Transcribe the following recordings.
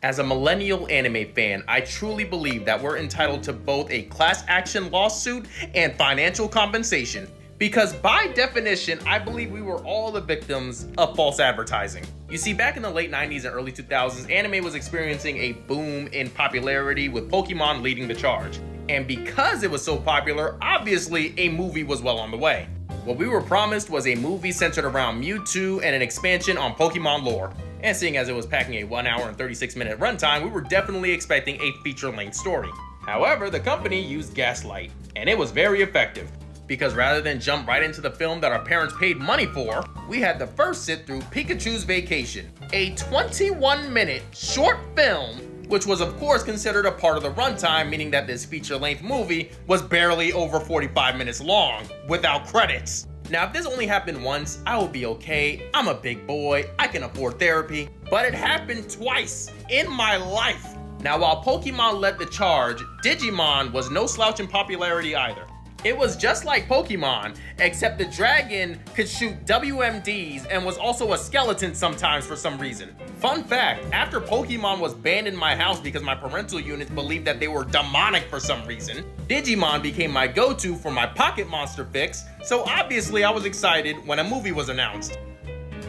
As a millennial anime fan, I truly believe that we're entitled to both a class action lawsuit and financial compensation. Because by definition, I believe we were all the victims of false advertising. You see, back in the late 90s and early 2000s, anime was experiencing a boom in popularity with Pokémon leading the charge. And because it was so popular, obviously a movie was well on the way. What we were promised was a movie centered around Mewtwo and an expansion on Pokemon lore. And seeing as it was packing a 1 hour and 36-minute runtime, we were definitely expecting a feature-length story. However, the company used gaslight, and it was very effective. Because rather than jump right into the film that our parents paid money for, we had to first sit through Pikachu's Vacation, a 21-minute short film, which was of course considered a part of the runtime, meaning that this feature-length movie was barely over 45 minutes long, without credits. Now, if this only happened once, I would be okay. I'm a big boy, I can afford therapy, but it happened twice in my life. Now, while Pokemon led the charge, Digimon was no slouch in popularity either. It was just like Pokemon, except the dragon could shoot WMDs and was also a skeleton sometimes for some reason. Fun fact, after Pokemon was banned in my house because my parental units believed that they were demonic for some reason, Digimon became my go-to for my pocket monster fix, so obviously I was excited when a movie was announced.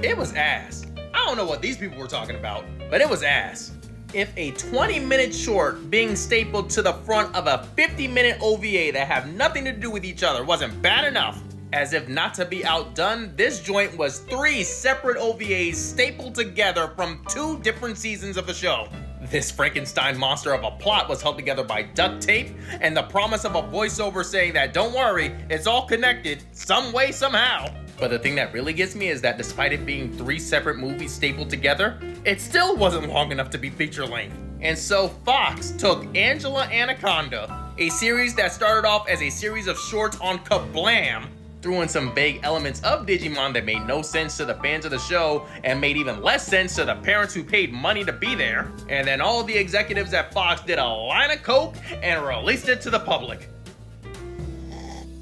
It was ass. I don't know what these people were talking about, but it was ass. If a 20-minute short being stapled to the front of a 50-minute OVA that have nothing to do with each other wasn't bad enough, as if not to be outdone, this joint was 3 separate OVAs stapled together from 2 different seasons of the show. This Frankenstein monster of a plot was held together by duct tape and the promise of a voiceover saying that don't worry, it's all connected some way, somehow. But the thing that really gets me is that despite it being 3 separate movies stapled together, it still wasn't long enough to be feature-length. And so Fox took Angela Anaconda, a series that started off as a series of shorts on Kablam, threw in some vague elements of Digimon that made no sense to the fans of the show and made even less sense to the parents who paid money to be there, and then all the executives at Fox did a line of coke and released it to the public.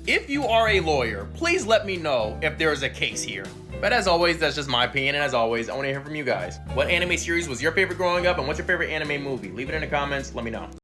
If you are a lawyer, please let me know if there is a case here. But as always, that's just my opinion, and as always, I want to hear from you guys. What anime series was your favorite growing up, and what's your favorite anime movie? Leave it in the comments, let me know.